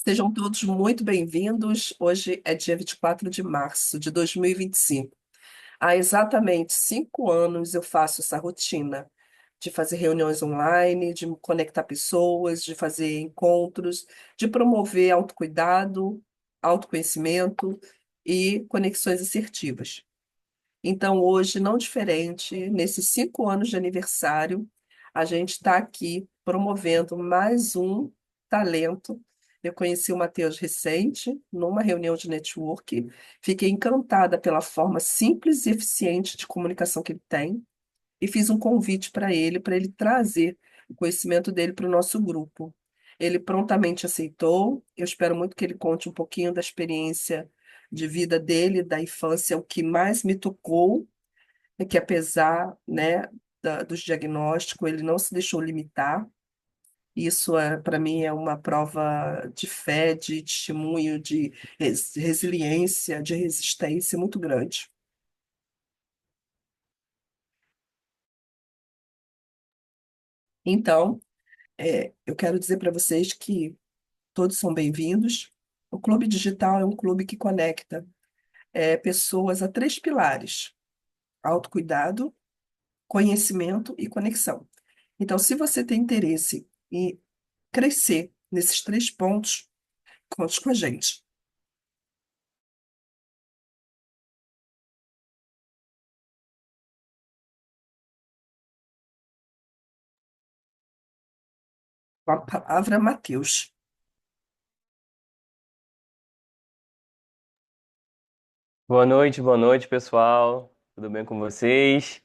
Sejam todos muito bem-vindos. Hoje é dia 24 de março de 2025. Há exatamente 5 anos eu faço essa rotina de fazer reuniões online, de conectar pessoas, de fazer encontros, de promover autocuidado, autoconhecimento e conexões assertivas. Então, hoje, não diferente, nesses 5 anos de aniversário, a gente está aqui promovendo mais um talento. Eu conheci o Matheus recente, numa reunião de network. Fiquei encantada pela forma simples e eficiente de comunicação que ele tem e fiz um convite para ele trazer o conhecimento dele para o nosso grupo. Ele prontamente aceitou. Eu espero muito que ele conte um pouquinho da experiência de vida dele, da infância, o que mais me tocou é que apesar, né, dos diagnósticos, ele não se deixou limitar. Isso é, para mim, é uma prova de fé, de testemunho, de resiliência, de resistência muito grande. Então, eu quero dizer para vocês que todos são bem-vindos. O Clube Digital é um clube que conecta, pessoas a três pilares: autocuidado, conhecimento e conexão. Então, se você tem interesse em crescer nesses três pontos, conte com a gente. Com a palavra, Mateus. Boa noite, pessoal. Tudo bem com vocês?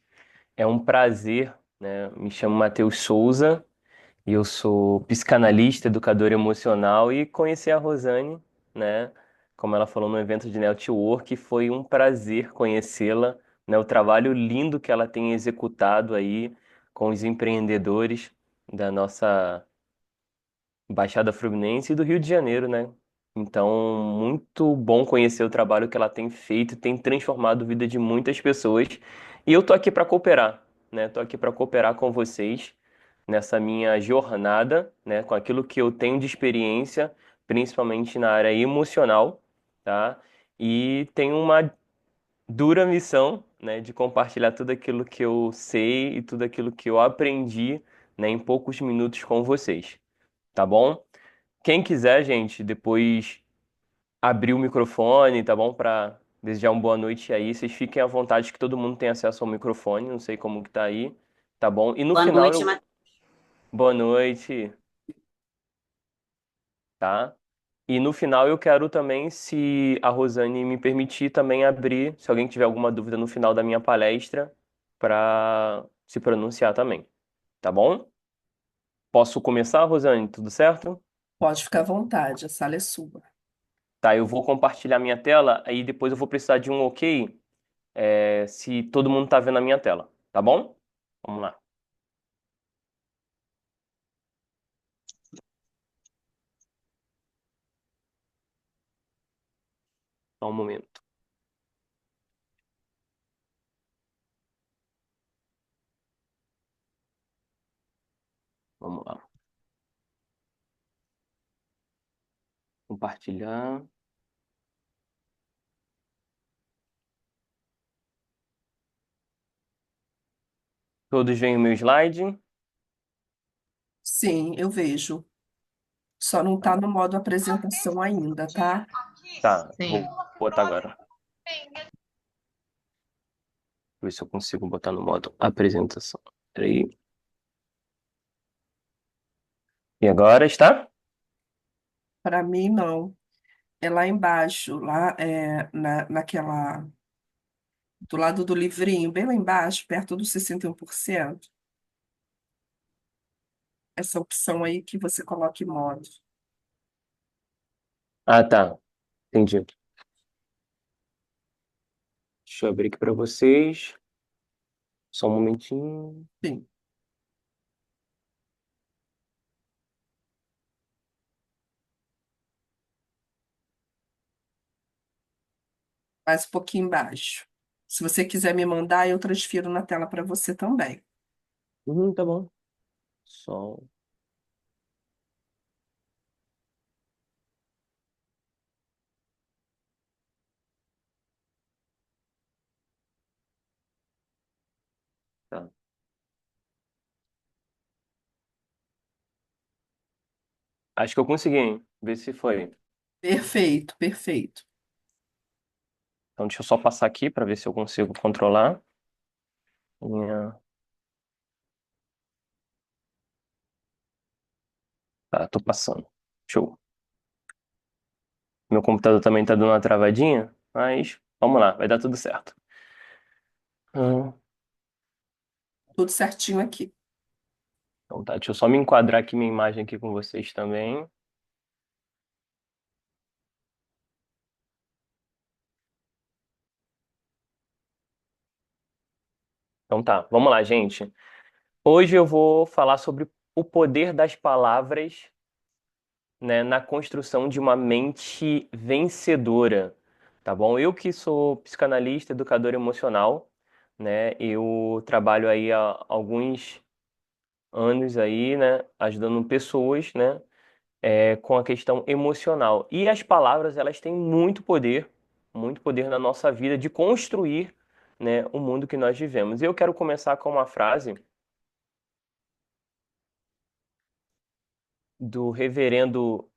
É um prazer, né? Me chamo Matheus Souza e eu sou psicanalista, educador emocional e conheci a Rosane, né? Como ela falou no evento de network, foi um prazer conhecê-la, né? O trabalho lindo que ela tem executado aí com os empreendedores da nossa Baixada Fluminense e do Rio de Janeiro, né? Então, muito bom conhecer o trabalho que ela tem feito, tem transformado a vida de muitas pessoas. E eu tô aqui para cooperar, né? Tô aqui para cooperar com vocês nessa minha jornada, né? Com aquilo que eu tenho de experiência, principalmente na área emocional, tá? E tenho uma dura missão, né? De compartilhar tudo aquilo que eu sei e tudo aquilo que eu aprendi, né? Em poucos minutos com vocês, tá bom? Quem quiser, gente, depois abrir o microfone, tá bom? Para desejar uma boa noite aí. Vocês fiquem à vontade que todo mundo tem acesso ao microfone. Não sei como que tá aí, tá bom? E no Boa final noite, eu... Matheus. Boa noite, tá? E no final eu quero também, se a Rosane me permitir, também abrir, se alguém tiver alguma dúvida no final da minha palestra, para se pronunciar também, tá bom? Posso começar, Rosane? Tudo certo? Pode ficar à vontade, a sala é sua. Tá, eu vou compartilhar minha tela, aí depois eu vou precisar de um ok, se todo mundo tá vendo a minha tela, tá bom? Vamos lá, só um momento. Vamos lá. Compartilhar. Todos veem o meu slide? Sim, eu vejo. Só não Tá está bom. no modo apresentação ainda, tá? Tá, Sim. vou botar agora. Ver se eu consigo botar no modo apresentação. Peraí. E agora está? Para mim, não. É lá embaixo, lá naquela, do lado do livrinho, bem lá embaixo, perto dos 61%. Essa opção aí que você coloca em modo. Ah, tá. Entendi. Deixa eu abrir aqui para vocês. Só um momentinho. Sim, mais um pouquinho embaixo. Se você quiser me mandar, eu transfiro na tela para você também. Tá bom. Só. Acho que eu consegui, hein? Ver se foi. Perfeito, perfeito. Então, deixa eu só passar aqui para ver se eu consigo controlar. Minha... Tá, tô passando. Show. Meu computador também tá dando uma travadinha, mas vamos lá, vai dar tudo certo. Hum, Tudo certinho aqui. Então tá, deixa eu só me enquadrar aqui minha imagem aqui com vocês também. Então tá, vamos lá, gente. Hoje eu vou falar sobre o poder das palavras, né, na construção de uma mente vencedora, tá bom? Eu que sou psicanalista, educador emocional, né, eu trabalho aí há alguns anos aí, né, ajudando pessoas, né, com a questão emocional. E as palavras, elas têm muito poder na nossa vida de construir, né, o mundo que nós vivemos. E eu quero começar com uma frase do reverendo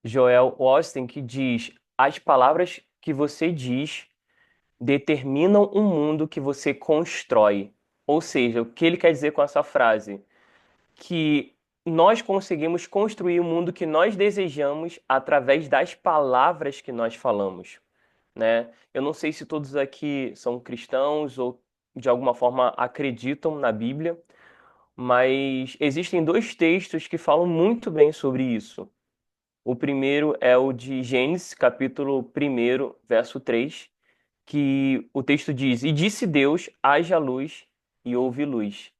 Joel Austin que diz: as palavras que você diz determinam o mundo que você constrói. Ou seja, o que ele quer dizer com essa frase? Que nós conseguimos construir o mundo que nós desejamos através das palavras que nós falamos, né? Eu não sei se todos aqui são cristãos ou de alguma forma acreditam na Bíblia, mas existem dois textos que falam muito bem sobre isso. O primeiro é o de Gênesis, capítulo 1, verso 3, que o texto diz: E disse Deus, haja luz, e houve luz.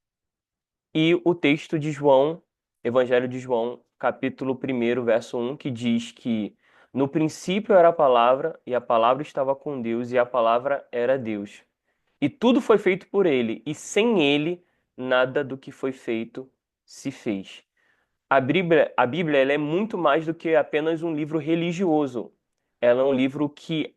E o texto de João, Evangelho de João, capítulo 1, verso 1, que diz que no princípio era a palavra, e a palavra estava com Deus, e a palavra era Deus. E tudo foi feito por ele, e sem ele, nada do que foi feito se fez. A Bíblia ela é muito mais do que apenas um livro religioso. Ela é um livro que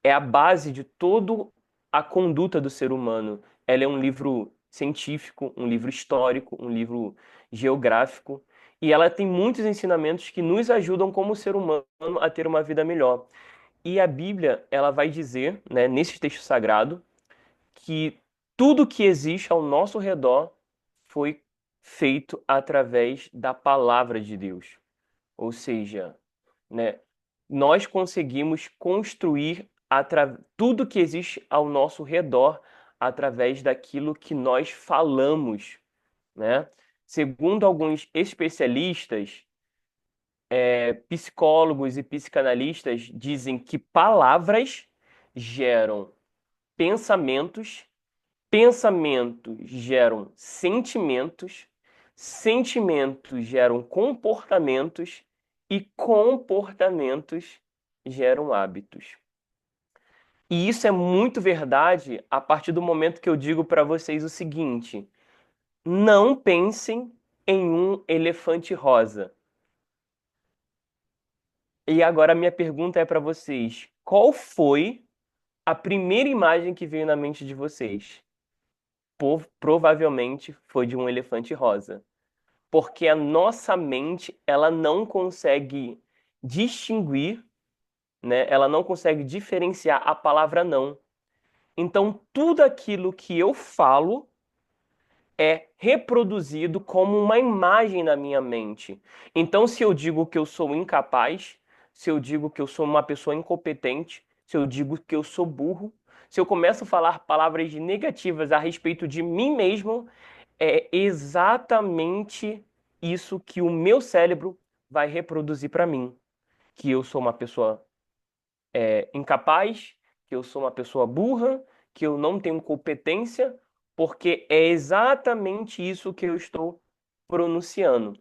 é a base de toda a conduta do ser humano. Ela é um livro científico, um livro histórico, um livro geográfico, e ela tem muitos ensinamentos que nos ajudam como ser humano a ter uma vida melhor. E a Bíblia, ela vai dizer, né, nesse texto sagrado, que tudo que existe ao nosso redor foi feito através da palavra de Deus. Ou seja, né, nós conseguimos construir tudo que existe ao nosso redor através daquilo que nós falamos, né? Segundo alguns especialistas, psicólogos e psicanalistas dizem que palavras geram pensamentos, pensamentos geram sentimentos, sentimentos geram comportamentos e comportamentos geram hábitos. E isso é muito verdade a partir do momento que eu digo para vocês o seguinte: não pensem em um elefante rosa. E agora a minha pergunta é para vocês: qual foi a primeira imagem que veio na mente de vocês? Provavelmente foi de um elefante rosa, porque a nossa mente ela não consegue distinguir, né? Ela não consegue diferenciar a palavra não. Então tudo aquilo que eu falo é reproduzido como uma imagem na minha mente. Então, se eu digo que eu sou incapaz, se eu digo que eu sou uma pessoa incompetente, se eu digo que eu sou burro, se eu começo a falar palavras negativas a respeito de mim mesmo, é exatamente isso que o meu cérebro vai reproduzir para mim, que eu sou uma pessoa incapaz, que eu sou uma pessoa burra, que eu não tenho competência, porque é exatamente isso que eu estou pronunciando.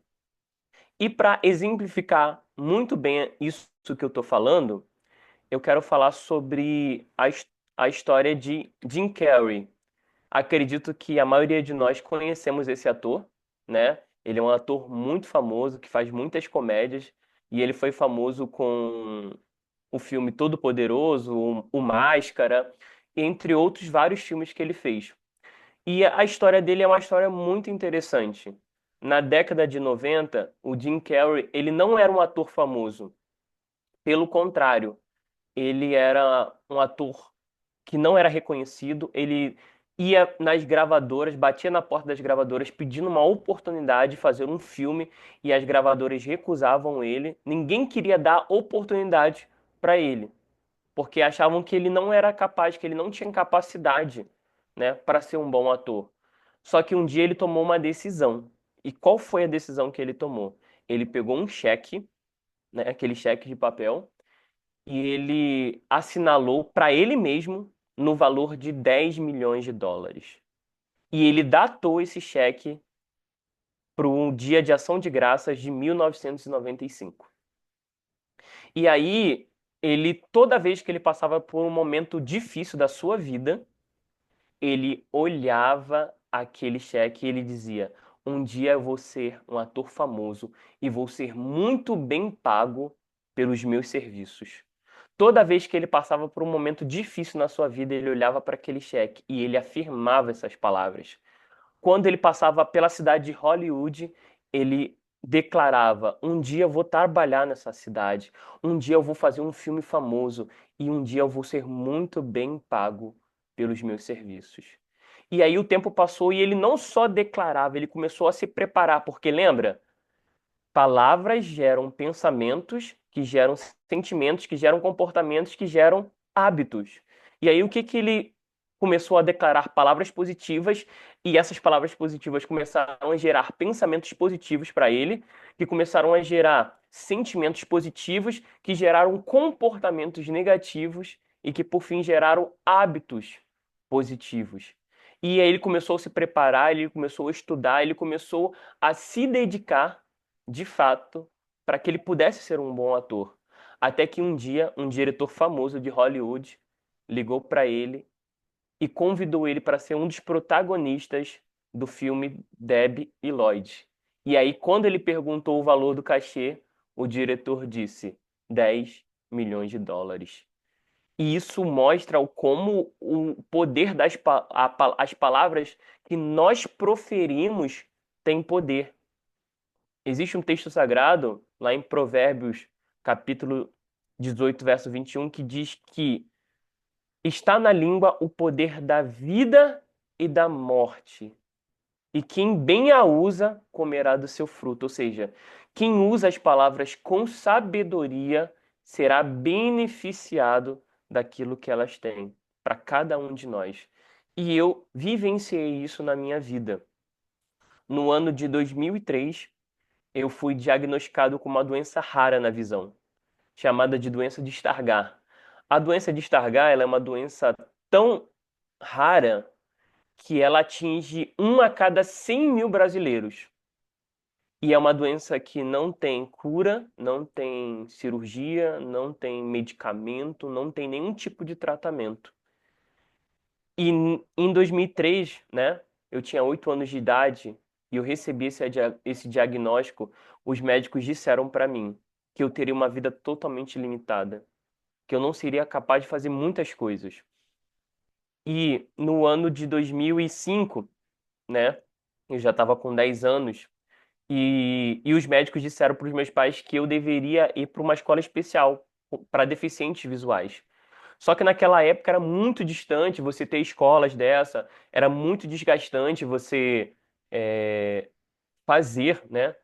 E para exemplificar muito bem isso que eu estou falando, eu quero falar sobre a história de Jim Carrey. Acredito que a maioria de nós conhecemos esse ator, né? Ele é um ator muito famoso, que faz muitas comédias, e ele foi famoso com o filme Todo-Poderoso, o Máscara, entre outros vários filmes que ele fez. E a história dele é uma história muito interessante. na década de 90, o Jim Carrey, ele não era um ator famoso. Pelo contrário, ele era um ator que não era reconhecido. Ele ia nas gravadoras, batia na porta das gravadoras pedindo uma oportunidade de fazer um filme e as gravadoras recusavam ele. Ninguém queria dar oportunidade para ele, porque achavam que ele não era capaz, que ele não tinha capacidade, né, para ser um bom ator. Só que um dia ele tomou uma decisão. E qual foi a decisão que ele tomou? Ele pegou um cheque, né, aquele cheque de papel, e ele assinalou para ele mesmo no valor de 10 milhões de dólares. E ele datou esse cheque para o Dia de Ação de Graças de 1995. E aí, ele, toda vez que ele passava por um momento difícil da sua vida, ele olhava aquele cheque e ele dizia: um dia eu vou ser um ator famoso e vou ser muito bem pago pelos meus serviços. Toda vez que ele passava por um momento difícil na sua vida, ele olhava para aquele cheque e ele afirmava essas palavras. Quando ele passava pela cidade de Hollywood, ele declarava: um dia eu vou trabalhar nessa cidade, um dia eu vou fazer um filme famoso e um dia eu vou ser muito bem pago pelos meus serviços. E aí o tempo passou e ele não só declarava, ele começou a se preparar, porque lembra? Palavras geram pensamentos, que geram sentimentos, que geram comportamentos, que geram hábitos. E aí o que que ele começou a declarar palavras positivas e essas palavras positivas começaram a gerar pensamentos positivos para ele, que começaram a gerar sentimentos positivos, que geraram comportamentos negativos e que por fim geraram hábitos positivos. E aí ele começou a se preparar, ele começou a estudar, ele começou a se dedicar de fato, para que ele pudesse ser um bom ator. Até que um dia, um diretor famoso de Hollywood ligou para ele e convidou ele para ser um dos protagonistas do filme Debbie e Lloyd. E aí, quando ele perguntou o valor do cachê, o diretor disse 10 milhões de dólares. E isso mostra como o poder as palavras que nós proferimos tem poder. Existe um texto sagrado, lá em Provérbios, capítulo 18, verso 21, que diz que está na língua o poder da vida e da morte. E quem bem a usa, comerá do seu fruto. Ou seja, quem usa as palavras com sabedoria será beneficiado daquilo que elas têm, para cada um de nós. E eu vivenciei isso na minha vida. No ano de 2003, eu fui diagnosticado com uma doença rara na visão, chamada de doença de Stargardt. A doença de Stargardt, ela é uma doença tão rara que ela atinge um a cada 100 mil brasileiros. E é uma doença que não tem cura, não tem cirurgia, não tem medicamento, não tem nenhum tipo de tratamento. E em 2003, né, eu tinha 8 anos de idade e eu recebi esse diagnóstico. Os médicos disseram para mim que eu teria uma vida totalmente limitada, que eu não seria capaz de fazer muitas coisas. E no ano de 2005, né, eu já estava com 10 anos e os médicos disseram para os meus pais que eu deveria ir para uma escola especial para deficientes visuais. Só que naquela época era muito distante você ter escolas dessa, era muito desgastante você é, fazer, né,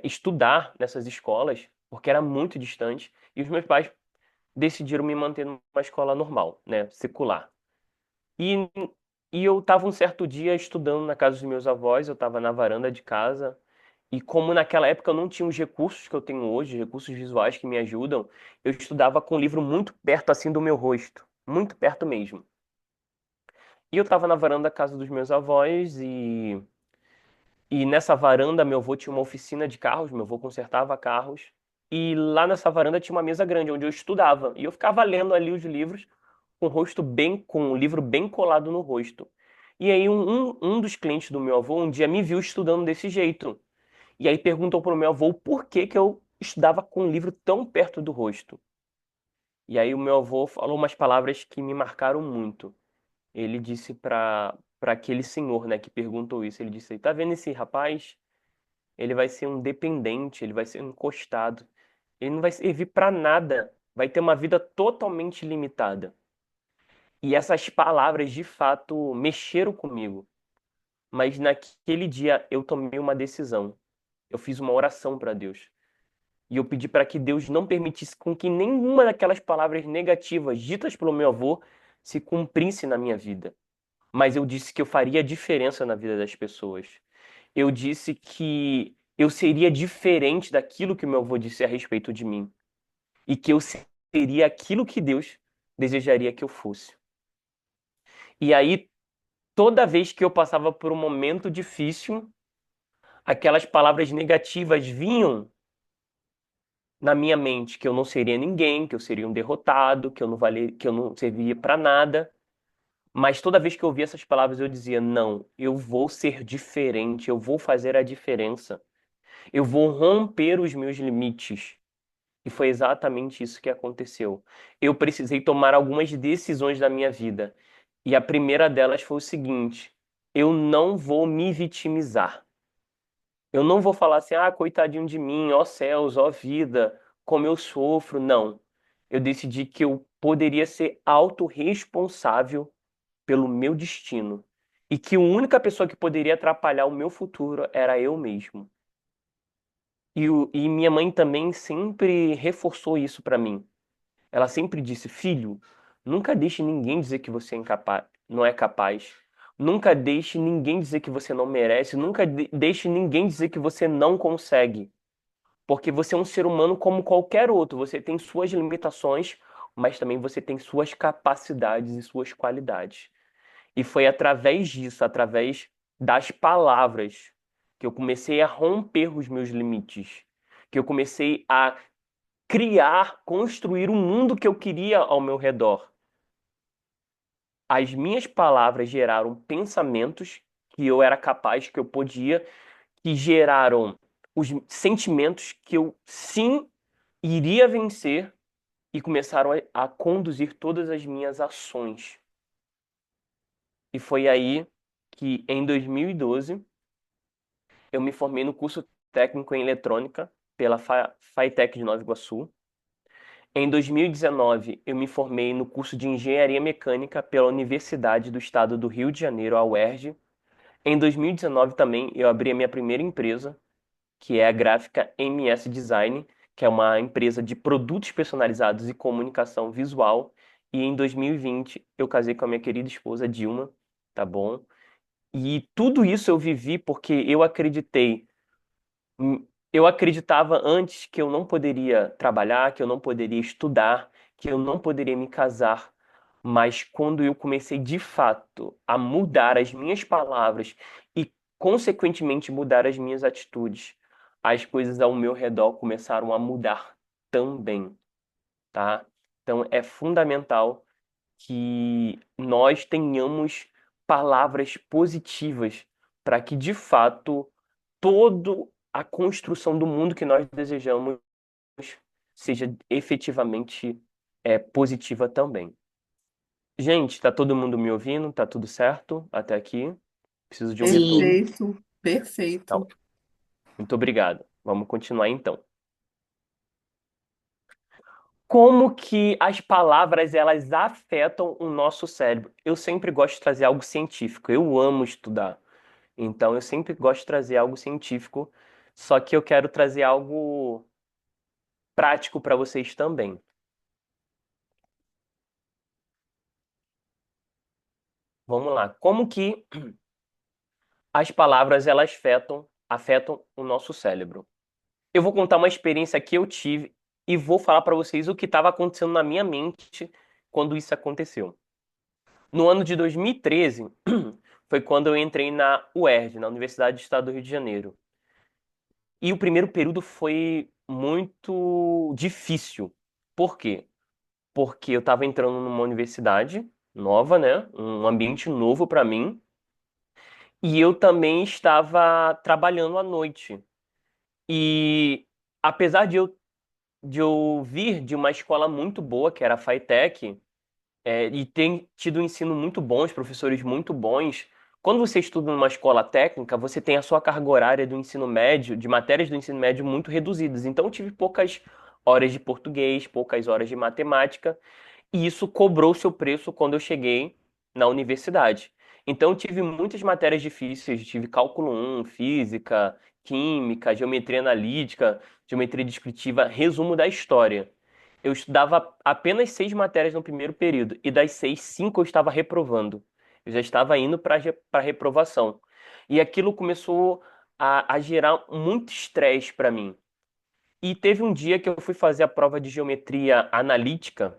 estudar nessas escolas, porque era muito distante. E os meus pais decidiram me manter numa escola normal, né, secular. E, e eu estava um certo dia estudando na casa dos meus avós, eu estava na varanda de casa, e como naquela época eu não tinha os recursos que eu tenho hoje, recursos visuais que me ajudam, eu estudava com o livro muito perto assim do meu rosto, muito perto mesmo. E eu estava na varanda da casa dos meus avós e nessa varanda meu avô tinha uma oficina de carros, meu avô consertava carros. E lá nessa varanda tinha uma mesa grande onde eu estudava. E eu ficava lendo ali os livros com o livro bem colado no rosto. E aí um dos clientes do meu avô um dia me viu estudando desse jeito. E aí perguntou para o meu avô por que que eu estudava com o livro tão perto do rosto. E aí o meu avô falou umas palavras que me marcaram muito. Ele disse para aquele senhor, né, que perguntou isso, ele disse: "Tá vendo esse rapaz? ele vai ser um dependente, ele vai ser um encostado. Ele não vai servir para nada, vai ter uma vida totalmente limitada. E essas palavras de fato mexeram comigo. Mas naquele dia eu tomei uma decisão. Eu fiz uma oração para Deus. E eu pedi para que Deus não permitisse com que nenhuma daquelas palavras negativas ditas pelo meu avô se cumprisse na minha vida. Mas eu disse que eu faria diferença na vida das pessoas. Eu disse que eu seria diferente daquilo que o meu avô disse a respeito de mim. E que eu seria aquilo que Deus desejaria que eu fosse. E aí, toda vez que eu passava por um momento difícil, aquelas palavras negativas vinham na minha mente que eu não seria ninguém, que eu seria um derrotado, que eu não valia, que eu não servia para nada. Mas toda vez que eu ouvia essas palavras, eu dizia: não, eu vou ser diferente, eu vou fazer a diferença, eu vou romper os meus limites. E foi exatamente isso que aconteceu. Eu precisei tomar algumas decisões da minha vida. E a primeira delas foi o seguinte: eu não vou me vitimizar. Eu não vou falar assim, ah, coitadinho de mim, ó céus, ó vida, como eu sofro. Não. Eu decidi que eu poderia ser autorresponsável pelo meu destino. E que a única pessoa que poderia atrapalhar o meu futuro era eu mesmo. E minha mãe também sempre reforçou isso para mim. Ela sempre disse, filho, nunca deixe ninguém dizer que você é incapaz, não é capaz. Nunca deixe ninguém dizer que você não merece. Nunca deixe ninguém dizer que você não consegue. Porque você é um ser humano como qualquer outro. Você tem suas limitações, mas também você tem suas capacidades e suas qualidades. E foi através disso, através das palavras, que eu comecei a romper os meus limites. Que eu comecei a criar, construir um mundo que eu queria ao meu redor. As minhas palavras geraram pensamentos que eu era capaz, que eu podia, que geraram os sentimentos que eu sim iria vencer e começaram a conduzir todas as minhas ações. E foi aí que, em 2012, eu me formei no curso técnico em eletrônica pela FATEC de Nova Iguaçu. Em 2019, eu me formei no curso de engenharia mecânica pela Universidade do Estado do Rio de Janeiro, a UERJ. Em 2019 também, eu abri a minha primeira empresa, que é a Gráfica MS Design, que é uma empresa de produtos personalizados e comunicação visual. E em 2020 eu casei com a minha querida esposa Dilma, tá bom? E tudo isso eu vivi porque eu acreditei. Eu acreditava antes que eu não poderia trabalhar, que eu não poderia estudar, que eu não poderia me casar. Mas quando eu comecei de fato a mudar as minhas palavras e, consequentemente, mudar as minhas atitudes, as coisas ao meu redor começaram a mudar também, tá? Então é fundamental que nós tenhamos palavras positivas para que, de fato, toda a construção do mundo que nós desejamos seja efetivamente positiva também. Gente, tá todo mundo me ouvindo? Tá tudo certo até aqui? Preciso de um retorno. Sim. Perfeito, Tá perfeito. ótimo. Muito obrigado. Vamos continuar então. Como que as palavras elas afetam o nosso cérebro? Eu sempre gosto de trazer algo científico. Eu amo estudar. Então eu sempre gosto de trazer algo científico, só que eu quero trazer algo prático para vocês também. Vamos lá. Como que as palavras elas afetam o nosso cérebro? Eu vou contar uma experiência que eu tive e vou falar para vocês o que estava acontecendo na minha mente quando isso aconteceu. No ano de 2013 foi quando eu entrei na UERJ, na Universidade do Estado do Rio de Janeiro. E o primeiro período foi muito difícil. Por quê? Porque eu estava entrando numa universidade nova, né? Um ambiente novo para mim. E eu também estava trabalhando à noite. E apesar de eu vir de uma escola muito boa, que era a FATEC, e ter tido um ensino muito bom, os professores muito bons, Quando você estuda numa escola técnica, você tem a sua carga horária do ensino médio, de matérias do ensino médio muito reduzidas. Então, eu tive poucas horas de português, poucas horas de matemática, e isso cobrou seu preço quando eu cheguei na universidade. Então, eu tive muitas matérias difíceis, tive cálculo 1, física, química, geometria analítica, geometria descritiva, resumo da história. Eu estudava apenas 6 matérias no primeiro período, e das 6, 5 eu estava reprovando. Eu já estava indo para reprovação. E aquilo começou a gerar muito estresse para mim. E teve um dia que eu fui fazer a prova de geometria analítica,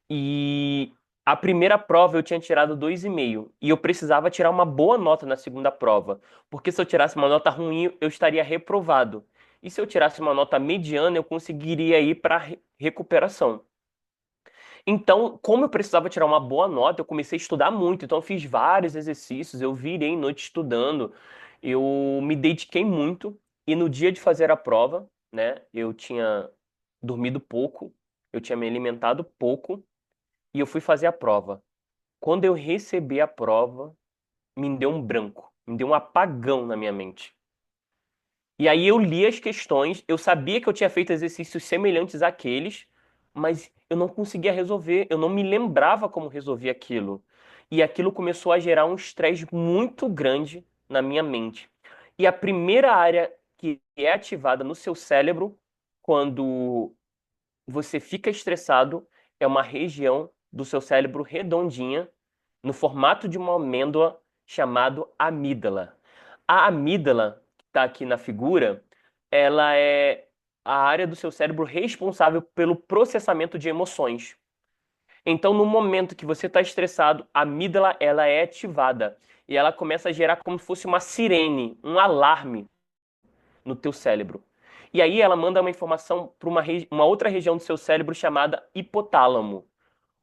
e a primeira prova eu tinha tirado 2,5 e eu precisava tirar uma boa nota na segunda prova, porque se eu tirasse uma nota ruim eu estaria reprovado. E se eu tirasse uma nota mediana eu conseguiria ir para recuperação. Então, como eu precisava tirar uma boa nota, eu comecei a estudar muito. Então, eu fiz vários exercícios, eu virei noite estudando, eu me dediquei muito. E no dia de fazer a prova, né, eu tinha dormido pouco, eu tinha me alimentado pouco e eu fui fazer a prova. Quando eu recebi a prova, me deu um branco, me deu um apagão na minha mente. E aí eu li as questões, eu sabia que eu tinha feito exercícios semelhantes àqueles, mas eu não conseguia resolver, eu não me lembrava como resolver aquilo. E aquilo começou a gerar um estresse muito grande na minha mente. E a primeira área que é ativada no seu cérebro quando você fica estressado é uma região do seu cérebro redondinha, no formato de uma amêndoa, chamado amígdala. A amígdala, que está aqui na figura, ela é a área do seu cérebro responsável pelo processamento de emoções. Então, no momento que você está estressado, a amígdala ela é ativada e ela começa a gerar como se fosse uma sirene, um alarme no teu cérebro. E aí ela manda uma informação para uma outra região do seu cérebro chamada hipotálamo.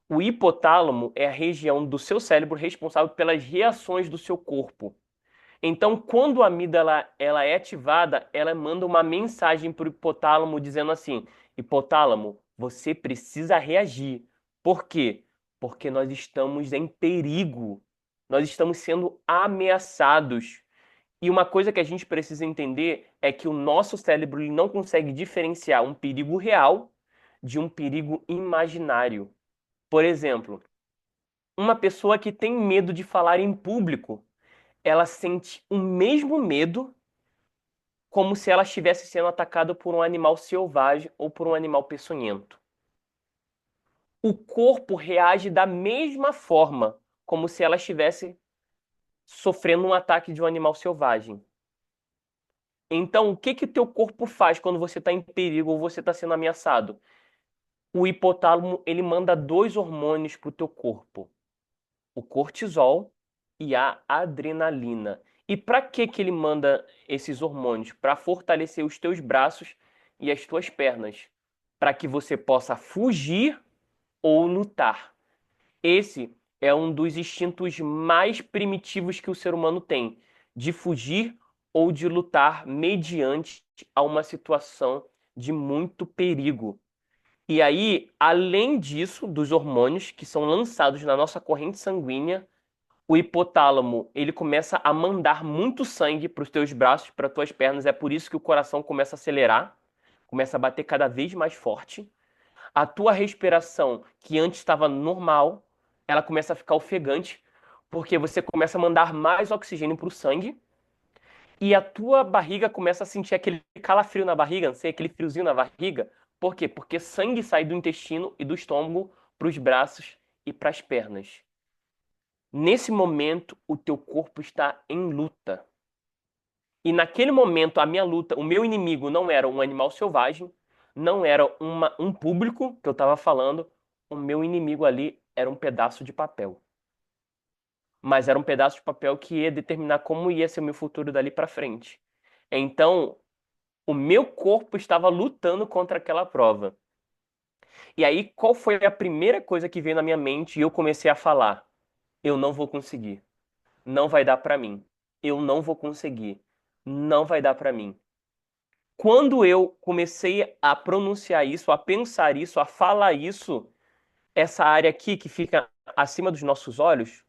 O hipotálamo é a região do seu cérebro responsável pelas reações do seu corpo. Então, quando a amígdala ela é ativada, ela manda uma mensagem para o hipotálamo dizendo assim: hipotálamo, você precisa reagir. Por quê? Porque nós estamos em perigo. Nós estamos sendo ameaçados. E uma coisa que a gente precisa entender é que o nosso cérebro ele não consegue diferenciar um perigo real de um perigo imaginário. Por exemplo, uma pessoa que tem medo de falar em público, ela sente o mesmo medo como se ela estivesse sendo atacada por um animal selvagem ou por um animal peçonhento. O corpo reage da mesma forma, como se ela estivesse sofrendo um ataque de um animal selvagem. Então, o que que o teu corpo faz quando você está em perigo ou você está sendo ameaçado? O hipotálamo, ele manda dois hormônios para o teu corpo, o cortisol e a adrenalina. E para que que ele manda esses hormônios? Para fortalecer os teus braços e as tuas pernas, para que você possa fugir ou lutar. Esse é um dos instintos mais primitivos que o ser humano tem, de fugir ou de lutar mediante a uma situação de muito perigo. E aí, além disso, dos hormônios que são lançados na nossa corrente sanguínea, o hipotálamo, ele começa a mandar muito sangue para os teus braços, para as tuas pernas, é por isso que o coração começa a acelerar, começa a bater cada vez mais forte. A tua respiração, que antes estava normal, ela começa a ficar ofegante, porque você começa a mandar mais oxigênio para o sangue e a tua barriga começa a sentir aquele calafrio na barriga, não sei, aquele friozinho na barriga. Por quê? Porque sangue sai do intestino e do estômago para os braços e para as pernas. Nesse momento, o teu corpo está em luta. E naquele momento, a minha luta, o meu inimigo não era um animal selvagem, não era um público que eu estava falando, o meu inimigo ali era um pedaço de papel. Mas era um pedaço de papel que ia determinar como ia ser o meu futuro dali para frente. Então, o meu corpo estava lutando contra aquela prova. E aí, qual foi a primeira coisa que veio na minha mente e eu comecei a falar? Eu não vou conseguir. Não vai dar para mim. Eu não vou conseguir. Não vai dar para mim. Quando eu comecei a pronunciar isso, a pensar isso, a falar isso, essa área aqui que fica acima dos nossos olhos,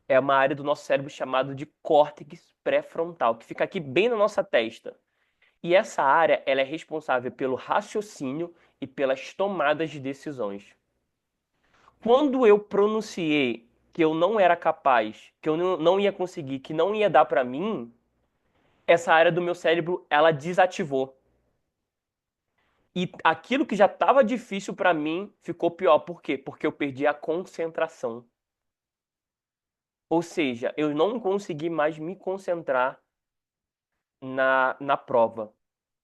é uma área do nosso cérebro chamada de córtex pré-frontal, que fica aqui bem na nossa testa. E essa área, ela é responsável pelo raciocínio e pelas tomadas de decisões. Quando eu pronunciei que eu não era capaz, que eu não ia conseguir, que não ia dar para mim, essa área do meu cérebro, ela desativou. E aquilo que já estava difícil para mim ficou pior. Por quê? Porque eu perdi a concentração. Ou seja, eu não consegui mais me concentrar na prova.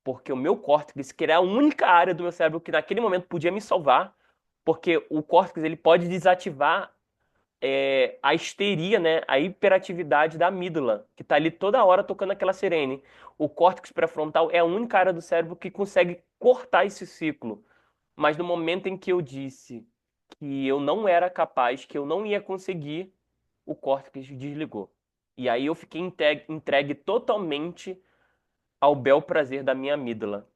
Porque o meu córtex, que era a única área do meu cérebro que naquele momento podia me salvar, porque o córtex ele pode desativar a histeria, né, a hiperatividade da amígdala, que está ali toda hora tocando aquela sirene. O córtex pré-frontal é a única área do cérebro que consegue cortar esse ciclo. Mas no momento em que eu disse que eu não era capaz, que eu não ia conseguir, o córtex desligou. E aí eu fiquei entregue totalmente ao bel prazer da minha amígdala,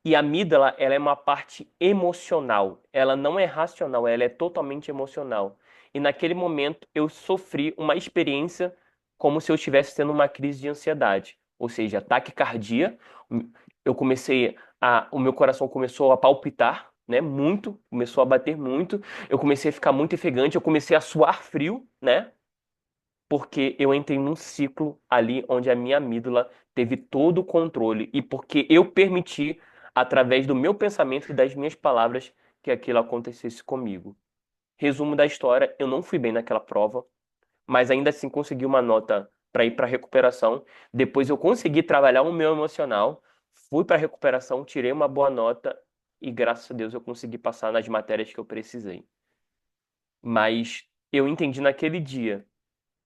e a amígdala, ela é uma parte emocional, ela não é racional, ela é totalmente emocional. E naquele momento eu sofri uma experiência como se eu estivesse tendo uma crise de ansiedade, ou seja, taquicardia. O meu coração começou a palpitar, né, muito, começou a bater muito, eu comecei a ficar muito ofegante, eu comecei a suar frio, né? Porque eu entrei num ciclo ali onde a minha amígdala teve todo o controle e porque eu permiti, através do meu pensamento e das minhas palavras, que aquilo acontecesse comigo. Resumo da história, eu não fui bem naquela prova, mas ainda assim consegui uma nota para ir para a recuperação. Depois eu consegui trabalhar o meu emocional, fui para a recuperação, tirei uma boa nota e graças a Deus eu consegui passar nas matérias que eu precisei. Mas eu entendi naquele dia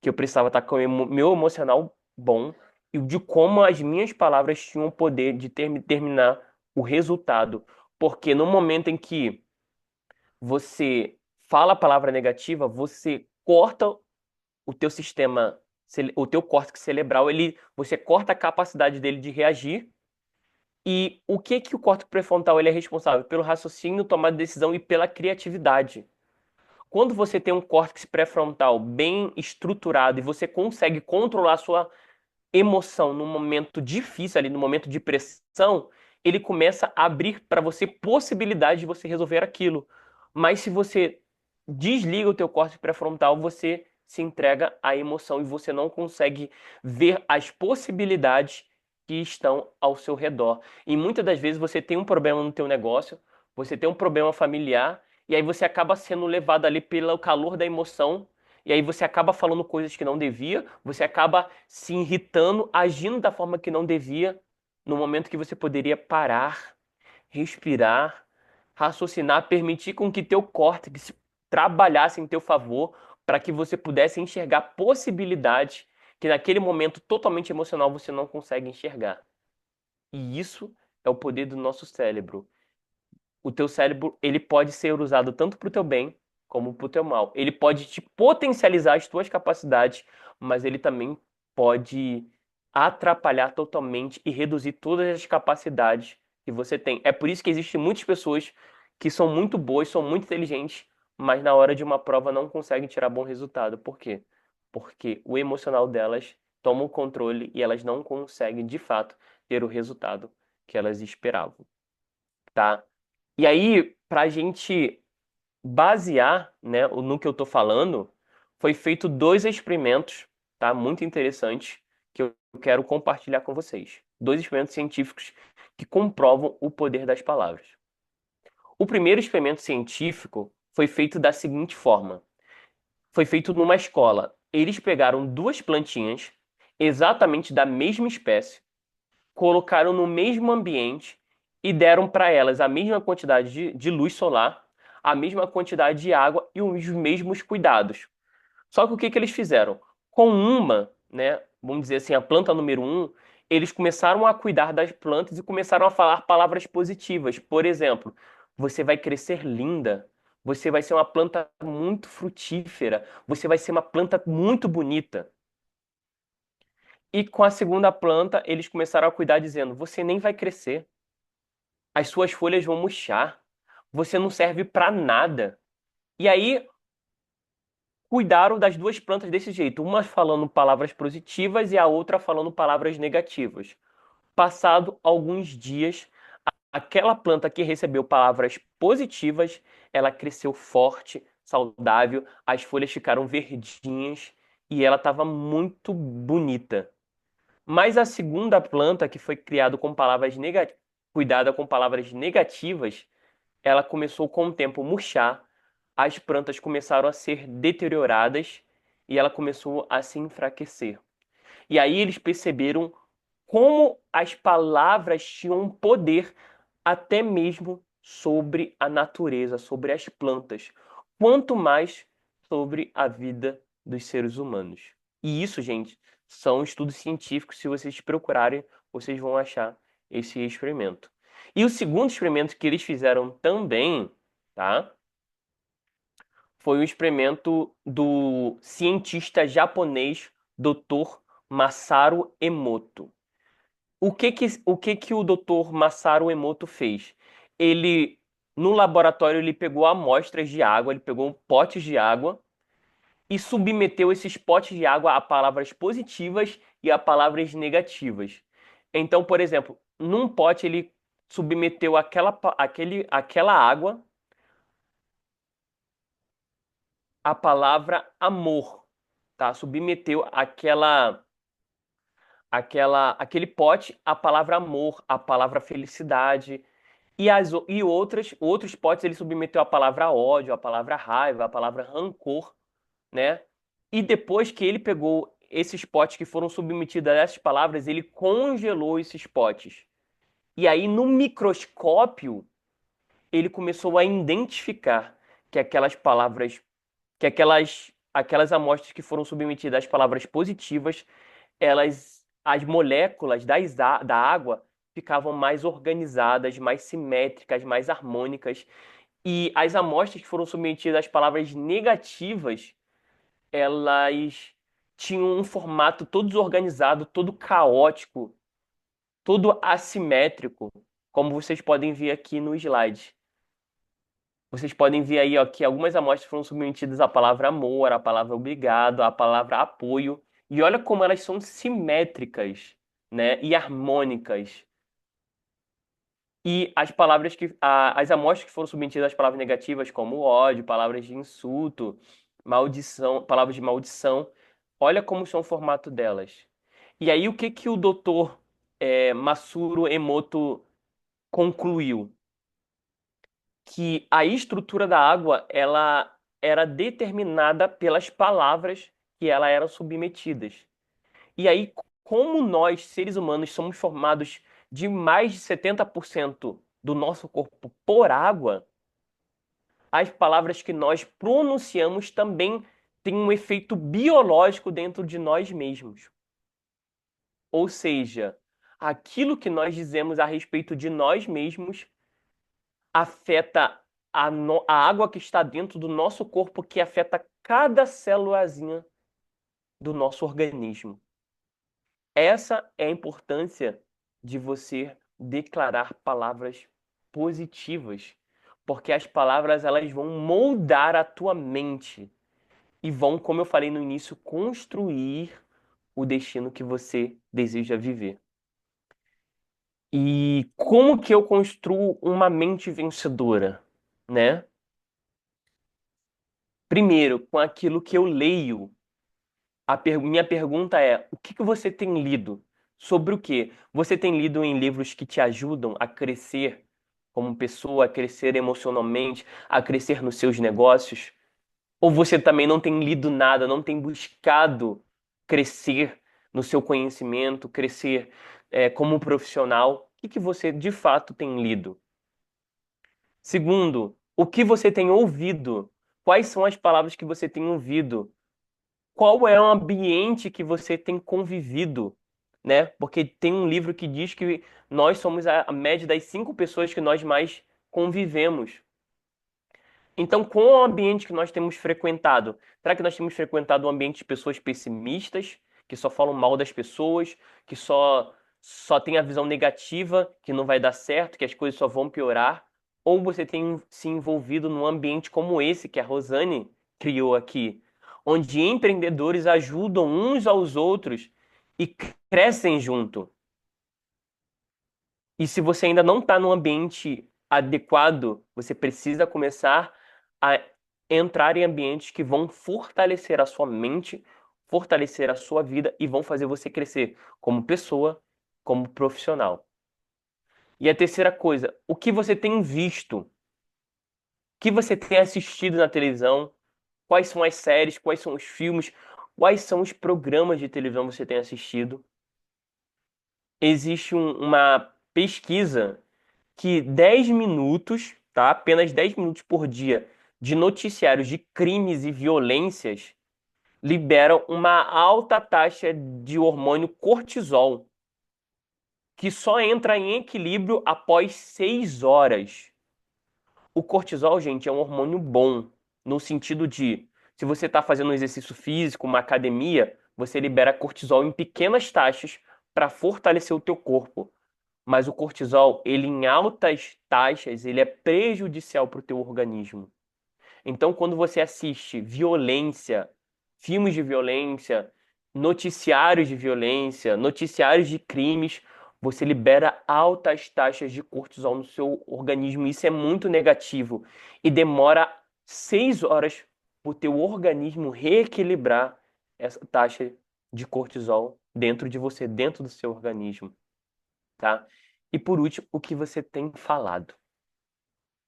que eu precisava estar com o meu emocional bom e de como as minhas palavras tinham o poder de determinar o resultado. Porque no momento em que você fala a palavra negativa, você corta o teu sistema, o teu córtex cerebral, você corta a capacidade dele de reagir. E o que que o córtex pré-frontal ele é responsável? Pelo raciocínio, tomada de decisão e pela criatividade. Quando você tem um córtex pré-frontal bem estruturado e você consegue controlar a sua emoção no momento difícil, ali no momento de pressão, ele começa a abrir para você possibilidade de você resolver aquilo. Mas se você desliga o teu córtex pré-frontal, você se entrega à emoção e você não consegue ver as possibilidades que estão ao seu redor. E muitas das vezes você tem um problema no teu negócio, você tem um problema familiar, e aí você acaba sendo levado ali pelo calor da emoção e aí você acaba falando coisas que não devia, você acaba se irritando, agindo da forma que não devia, no momento que você poderia parar, respirar, raciocinar, permitir com que teu córtex trabalhasse em teu favor, para que você pudesse enxergar possibilidades que naquele momento totalmente emocional você não consegue enxergar. E isso é o poder do nosso cérebro. O teu cérebro, ele pode ser usado tanto para o teu bem como para o teu mal. Ele pode te potencializar as tuas capacidades, mas ele também pode atrapalhar totalmente e reduzir todas as capacidades que você tem. É por isso que existem muitas pessoas que são muito boas, são muito inteligentes, mas na hora de uma prova não conseguem tirar bom resultado. Por quê? Porque o emocional delas toma o controle e elas não conseguem, de fato, ter o resultado que elas esperavam, tá? E aí, para a gente basear, né, no que eu estou falando, foi feito dois experimentos, tá, muito interessantes, que eu quero compartilhar com vocês. Dois experimentos científicos que comprovam o poder das palavras. O primeiro experimento científico foi feito da seguinte forma: foi feito numa escola. Eles pegaram duas plantinhas, exatamente da mesma espécie, colocaram no mesmo ambiente e deram para elas a mesma quantidade de luz solar, a mesma quantidade de água e os mesmos cuidados. Só que o que que eles fizeram? Com uma, né, vamos dizer assim, a planta número um, eles começaram a cuidar das plantas e começaram a falar palavras positivas. Por exemplo, você vai crescer linda, você vai ser uma planta muito frutífera, você vai ser uma planta muito bonita. E com a segunda planta, eles começaram a cuidar dizendo: você nem vai crescer, as suas folhas vão murchar, você não serve para nada. E aí, cuidaram das duas plantas desse jeito, uma falando palavras positivas e a outra falando palavras negativas. Passado alguns dias, aquela planta que recebeu palavras positivas, ela cresceu forte, saudável, as folhas ficaram verdinhas e ela estava muito bonita. Mas a segunda planta, que foi criada com palavras cuidada com palavras negativas, ela começou com o tempo a murchar, as plantas começaram a ser deterioradas e ela começou a se enfraquecer. E aí eles perceberam como as palavras tinham um poder até mesmo sobre a natureza, sobre as plantas, quanto mais sobre a vida dos seres humanos. E isso, gente, são estudos científicos. Se vocês procurarem, vocês vão achar esse experimento. E o segundo experimento que eles fizeram também, tá? Foi o experimento do cientista japonês Dr. Masaru Emoto. O que que o Dr. Masaru Emoto fez? Ele, no laboratório, ele pegou amostras de água, ele pegou potes de água e submeteu esses potes de água a palavras positivas e a palavras negativas. Então, por exemplo, num pote ele submeteu aquela água à palavra amor, tá? Submeteu aquele pote à palavra amor, à palavra felicidade. Outros potes ele submeteu a palavra ódio, a palavra raiva, a palavra rancor, né? E depois que ele pegou esses potes que foram submetidos a essas palavras, ele congelou esses potes. E aí, no microscópio, ele começou a identificar que aquelas palavras, aquelas amostras que foram submetidas às palavras positivas, as moléculas da água ficavam mais organizadas, mais simétricas, mais harmônicas. E as amostras que foram submetidas às palavras negativas, elas tinham um formato todo desorganizado, todo caótico, todo assimétrico, como vocês podem ver aqui no slide. Vocês podem ver aí ó, que algumas amostras foram submetidas à palavra amor, à palavra obrigado, à palavra apoio. E olha como elas são simétricas, né, e harmônicas. E as amostras que foram submetidas às palavras negativas, como ódio, palavras de insulto, maldição, palavras de maldição, olha como são o formato delas. E aí o que que o doutor Masuro Emoto concluiu? Que a estrutura da água ela era determinada pelas palavras que ela eram submetidas. E aí, como nós, seres humanos, somos formados de mais de 70% do nosso corpo por água, as palavras que nós pronunciamos também têm um efeito biológico dentro de nós mesmos. Ou seja, aquilo que nós dizemos a respeito de nós mesmos afeta a água que está dentro do nosso corpo, que afeta cada célulazinha do nosso organismo. Essa é a importância de você declarar palavras positivas, porque as palavras elas vão moldar a tua mente e vão, como eu falei no início, construir o destino que você deseja viver. E como que eu construo uma mente vencedora, né? Primeiro, com aquilo que eu leio. Minha pergunta é: o que que você tem lido? Sobre o quê? Você tem lido em livros que te ajudam a crescer como pessoa, a crescer emocionalmente, a crescer nos seus negócios? Ou você também não tem lido nada, não tem buscado crescer no seu conhecimento, crescer como profissional? O que que você de fato tem lido? Segundo, o que você tem ouvido? Quais são as palavras que você tem ouvido? Qual é o ambiente que você tem convivido, né? Porque tem um livro que diz que nós somos a média das 5 pessoas que nós mais convivemos. Então, qual é o ambiente que nós temos frequentado? Será que nós temos frequentado um ambiente de pessoas pessimistas, que só falam mal das pessoas, que só tem a visão negativa, que não vai dar certo, que as coisas só vão piorar? Ou você tem se envolvido num ambiente como esse que a Rosane criou aqui, onde empreendedores ajudam uns aos outros e crescem junto. E se você ainda não está no ambiente adequado, você precisa começar a entrar em ambientes que vão fortalecer a sua mente, fortalecer a sua vida e vão fazer você crescer como pessoa, como profissional. E a terceira coisa, o que você tem visto? O que você tem assistido na televisão? Quais são as séries? Quais são os filmes? Quais são os programas de televisão que você tem assistido? Existe uma pesquisa que 10 minutos, tá? Apenas 10 minutos por dia de noticiários de crimes e violências liberam uma alta taxa de hormônio cortisol, que só entra em equilíbrio após 6 horas. O cortisol, gente, é um hormônio bom, no sentido de, se você está fazendo um exercício físico, uma academia, você libera cortisol em pequenas taxas para fortalecer o teu corpo. Mas o cortisol, ele em altas taxas, ele é prejudicial para o teu organismo. Então, quando você assiste violência, filmes de violência, noticiários de crimes, você libera altas taxas de cortisol no seu organismo. Isso é muito negativo e demora 6 horas para o teu organismo reequilibrar essa taxa de cortisol dentro de você, dentro do seu organismo, tá? E por último, o que você tem falado?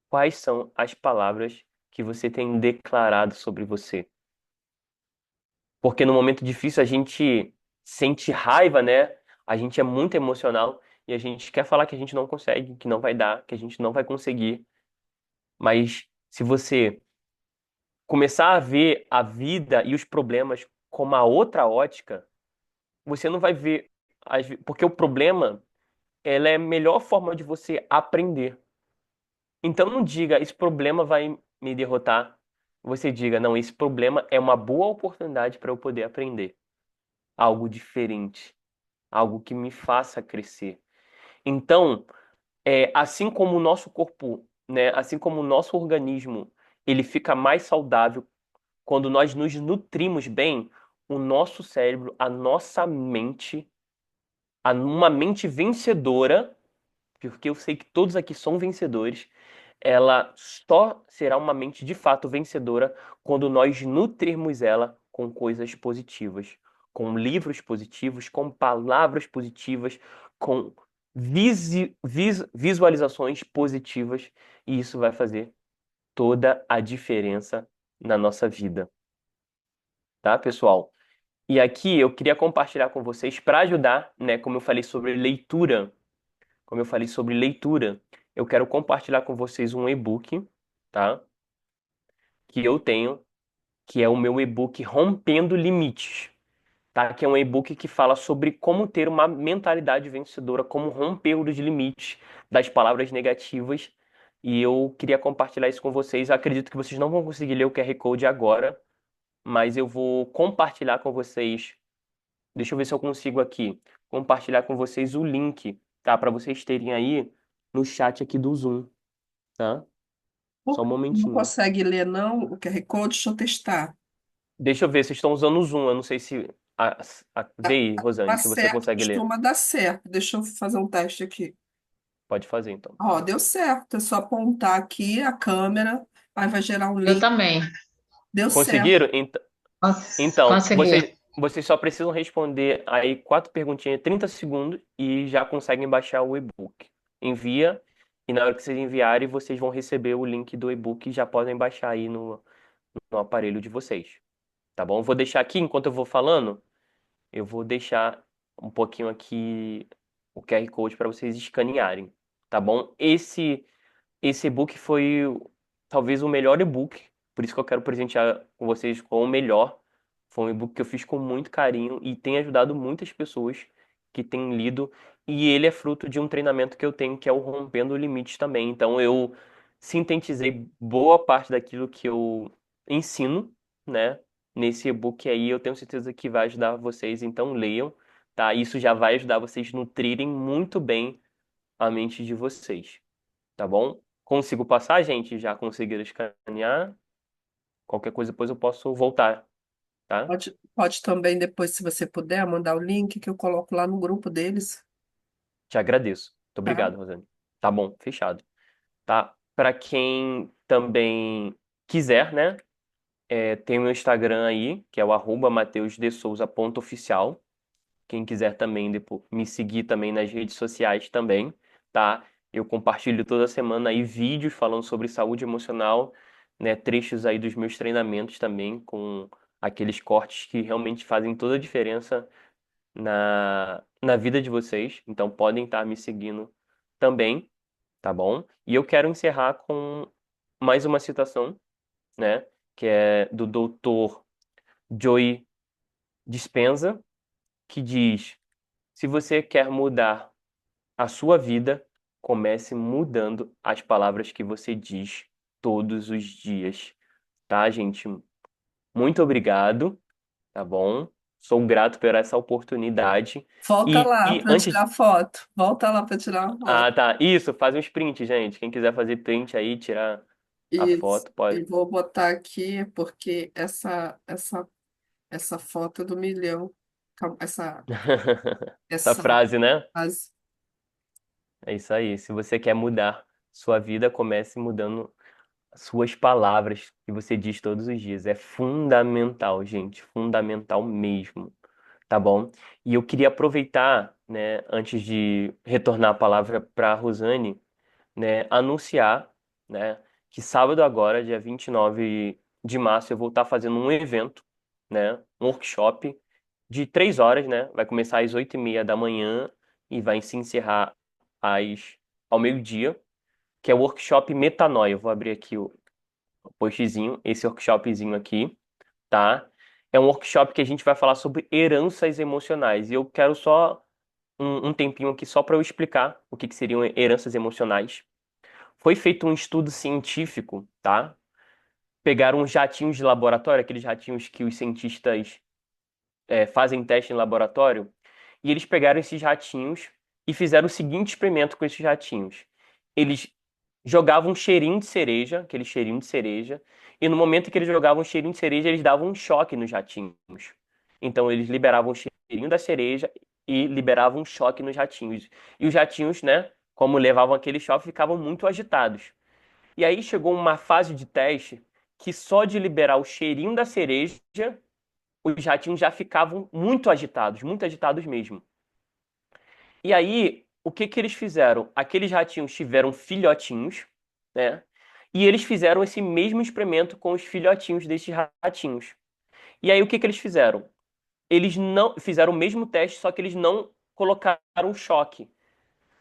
Quais são as palavras que você tem declarado sobre você? Porque no momento difícil a gente sente raiva, né? A gente é muito emocional e a gente quer falar que a gente não consegue, que não vai dar, que a gente não vai conseguir. Mas se você começar a ver a vida e os problemas com uma outra ótica, você não vai ver porque o problema, ela é a melhor forma de você aprender. Então não diga, esse problema vai me derrotar. Você diga, não, esse problema é uma boa oportunidade para eu poder aprender algo diferente, algo que me faça crescer. Então, assim como o nosso corpo, né, assim como o nosso organismo, ele fica mais saudável quando nós nos nutrimos bem, o nosso cérebro, a nossa mente, uma mente vencedora, porque eu sei que todos aqui são vencedores, ela só será uma mente de fato vencedora quando nós nutrirmos ela com coisas positivas, com livros positivos, com palavras positivas, com visualizações positivas, e isso vai fazer toda a diferença na nossa vida, tá, pessoal? E aqui eu queria compartilhar com vocês para ajudar, né, como eu falei sobre leitura, eu quero compartilhar com vocês um e-book, tá? Que eu tenho, que é o meu e-book Rompendo Limites, tá? Que é um e-book que fala sobre como ter uma mentalidade vencedora, como romper os limites das palavras negativas. E eu queria compartilhar isso com vocês. Eu acredito que vocês não vão conseguir ler o QR Code agora, mas eu vou compartilhar com vocês. Deixa eu ver se eu consigo aqui compartilhar com vocês o link, tá? Para vocês terem aí no chat aqui do Zoom, tá? Só Por um que não momentinho. consegue ler, não, o QR Code? Deixa eu testar. Deixa eu ver, vocês estão usando o Zoom. Eu não sei se. Vê aí, Dá Rosane, se você certo, consegue ler. costuma dar certo. Deixa eu fazer um teste aqui. Pode fazer então. Ó, deu certo. É só apontar aqui a câmera, aí vai gerar um Eu link. também. Deu certo. Conseguiram? Então, Consegui. vocês só precisam responder aí 4 perguntinhas, 30 segundos e já conseguem baixar o e-book. Envia, e na hora que vocês enviarem, vocês vão receber o link do e-book e já podem baixar aí no aparelho de vocês. Tá bom? Vou deixar aqui, enquanto eu vou falando, eu vou deixar um pouquinho aqui o QR Code para vocês escanearem. Tá bom? Esse e-book foi talvez o melhor e-book, por isso que eu quero presentear com vocês com o melhor. Foi um e-book que eu fiz com muito carinho e tem ajudado muitas pessoas que têm lido. E ele é fruto de um treinamento que eu tenho, que é o Rompendo Limites também. Então eu sintetizei boa parte daquilo que eu ensino, né? Nesse e-book aí, eu tenho certeza que vai ajudar vocês, então leiam, tá? Isso já vai ajudar vocês nutrirem muito bem a mente de vocês. Tá bom? Consigo passar, gente? Já conseguiram escanear? Qualquer coisa depois eu posso voltar. tá? Pode também depois, se você puder, mandar o link que eu coloco lá no grupo deles, Te agradeço. Muito tá? obrigado, Rosane. Tá bom, fechado. Tá? Para quem também quiser, né? Tem o meu Instagram aí, que é o @mateusdesouza.oficial. Quem quiser também depois me seguir também nas redes sociais também, tá? Eu compartilho toda semana aí vídeos falando sobre saúde emocional, né? Trechos aí dos meus treinamentos também, com aqueles cortes que realmente fazem toda a diferença na vida de vocês. Então podem estar me seguindo também, tá bom? E eu quero encerrar com mais uma citação, né? Que é do doutor Joe Dispenza, que diz: se você quer mudar a sua vida, comece mudando as palavras que você diz todos os dias, tá, gente? Muito obrigado, tá bom? Sou grato por essa oportunidade. Volta lá E para eu antes. tirar foto. Volta lá para tirar uma foto. Ah, tá. Isso, faz um sprint, gente. Quem quiser fazer print aí, tirar a Isso. foto, E pode. vou botar aqui porque essa foto é do milhão. Essa, Essa essa frase, né? frase. É isso aí. Se você quer mudar sua vida, comece mudando as suas palavras que você diz todos os dias. É fundamental, gente. Fundamental mesmo. Tá bom? E eu queria aproveitar, né, antes de retornar a palavra para a Rosane, né, anunciar, né, que sábado agora, dia 29 de março, eu vou estar fazendo um evento, né, um workshop de 3 horas, né, vai começar às 8h30 da manhã e vai se encerrar ao meio-dia, que é o workshop Metanoia. Eu vou abrir aqui o postzinho, esse workshopzinho aqui, tá? É um workshop que a gente vai falar sobre heranças emocionais. E eu quero só um tempinho aqui só para eu explicar o que seriam heranças emocionais. Foi feito um estudo científico, tá? Pegaram uns jatinhos de laboratório, aqueles jatinhos que os cientistas fazem teste em laboratório, e eles pegaram esses ratinhos e fizeram o seguinte experimento com esses ratinhos. Eles jogavam um cheirinho de cereja, aquele cheirinho de cereja, e no momento que eles jogavam um cheirinho de cereja, eles davam um choque nos ratinhos. Então eles liberavam o cheirinho da cereja e liberavam um choque nos ratinhos. E os ratinhos, né, como levavam aquele choque, ficavam muito agitados. E aí chegou uma fase de teste que só de liberar o cheirinho da cereja os ratinhos já ficavam muito agitados mesmo. E aí, o que que eles fizeram? Aqueles ratinhos tiveram filhotinhos, né? E eles fizeram esse mesmo experimento com os filhotinhos desses ratinhos. E aí, o que que eles fizeram? Eles não fizeram o mesmo teste, só que eles não colocaram choque.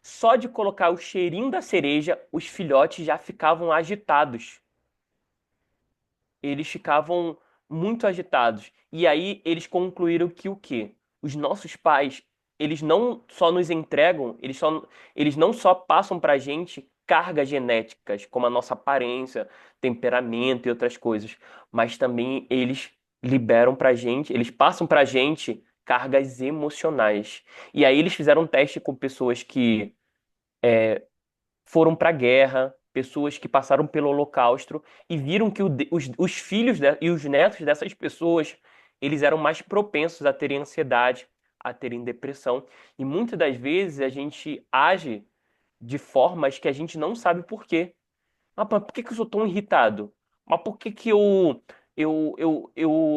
Só de colocar o cheirinho da cereja, os filhotes já ficavam agitados. Eles ficavam muito agitados. E aí eles concluíram que o quê? Os nossos pais, eles não só nos entregam, eles não só passam pra gente cargas genéticas, como a nossa aparência, temperamento e outras coisas, mas também eles liberam pra gente, eles passam pra gente cargas emocionais. E aí eles fizeram um teste com pessoas que foram para a guerra, pessoas que passaram pelo Holocausto e viram que os filhos e os netos dessas pessoas eles eram mais propensos a terem ansiedade, a terem depressão. E muitas das vezes a gente age de formas que a gente não sabe por quê. Ah, mas por que que eu sou tão irritado? Mas por que que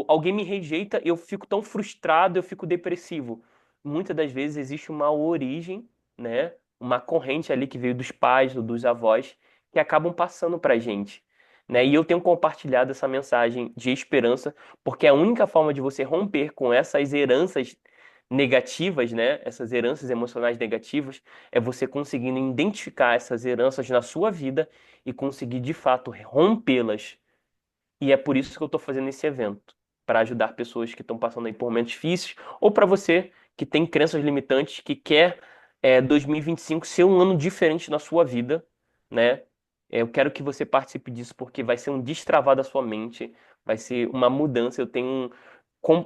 alguém me rejeita, eu fico tão frustrado, eu fico depressivo? Muitas das vezes existe uma origem, né? Uma corrente ali que veio dos pais ou dos avós que acabam passando pra gente, né? E eu tenho compartilhado essa mensagem de esperança, porque é a única forma de você romper com essas heranças negativas, né? Essas heranças emocionais negativas, é você conseguindo identificar essas heranças na sua vida e conseguir de fato rompê-las. E é por isso que eu estou fazendo esse evento, para ajudar pessoas que estão passando aí por momentos difíceis, ou para você que tem crenças limitantes, que quer 2025 ser um ano diferente na sua vida, né? Eu quero que você participe disso porque vai ser um destravar da sua mente, vai ser uma mudança. Eu tenho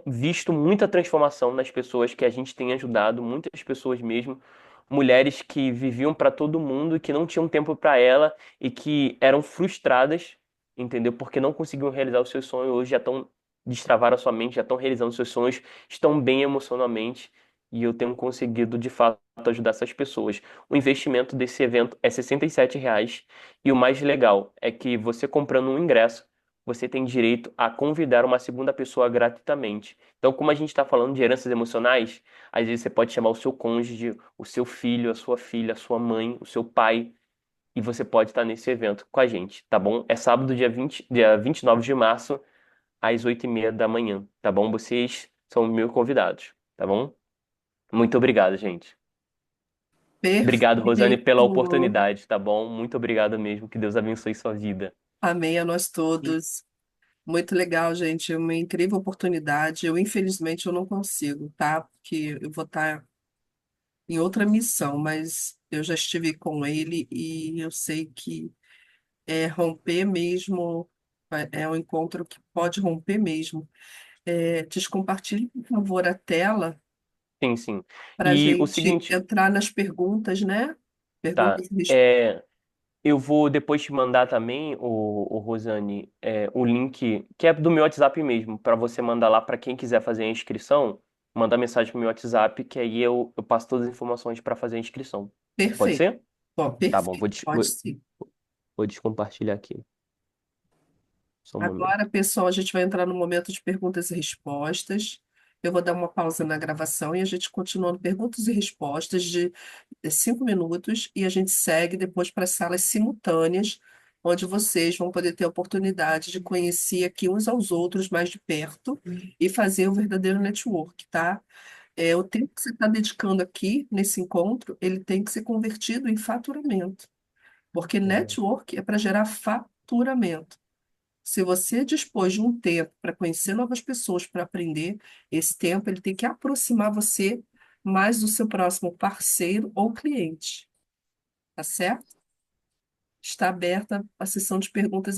visto muita transformação nas pessoas que a gente tem ajudado, muitas pessoas mesmo, mulheres que viviam para todo mundo e que não tinham tempo para ela e que eram frustradas, entendeu? Porque não conseguiam realizar o seu sonho, hoje já estão destravaram a sua mente, já estão realizando seus sonhos, estão bem emocionalmente e eu tenho conseguido de fato ajudar essas pessoas. O investimento desse evento é R$ 67 e o mais legal é que você comprando um ingresso, você tem direito a convidar uma segunda pessoa gratuitamente. Então, como a gente está falando de heranças emocionais, às vezes você pode chamar o seu cônjuge, o seu filho, a sua filha, a sua mãe, o seu pai, e você pode estar nesse evento com a gente, tá bom? É sábado, dia 29 de março, às 8h30 da manhã, tá bom? Vocês são meus convidados, tá bom? Muito obrigado, gente. Obrigado, Rosane, pela Perfeito. oportunidade, tá bom? Muito obrigado mesmo. Que Deus abençoe sua vida. Amém a nós todos. Muito legal, gente. É uma incrível oportunidade. Infelizmente, eu não consigo, tá? Porque eu vou estar em outra missão, mas eu já estive com ele e eu sei que é romper mesmo, é um encontro que pode romper mesmo. Compartilhe, por favor, a tela Sim, sim. para a E o gente seguinte, entrar nas perguntas, né? tá? Perguntas e respostas. Eu vou depois te mandar também, o Rosane, o link, que é do meu WhatsApp mesmo, para você mandar lá para quem quiser fazer a inscrição, mandar mensagem pro meu WhatsApp, que aí eu passo todas as informações para fazer a inscrição. Pode Perfeito. ser? Bom, Tá bom, perfeito. Pode sim. vou descompartilhar aqui. Só um momento. Agora, pessoal, a gente vai entrar no momento de perguntas e respostas. Eu vou dar uma pausa na gravação e a gente continua no perguntas e respostas de 5 minutos e a gente segue depois para as salas simultâneas, onde vocês vão poder ter a oportunidade de conhecer aqui uns aos outros mais de perto e fazer o verdadeiro network, tá? O tempo que você está dedicando aqui nesse encontro, ele tem que ser convertido em faturamento, porque network é para gerar faturamento. Se você dispôs de um tempo para conhecer novas pessoas, para aprender, esse tempo ele tem que aproximar você mais do seu próximo parceiro ou cliente, tá certo? Está aberta a sessão de perguntas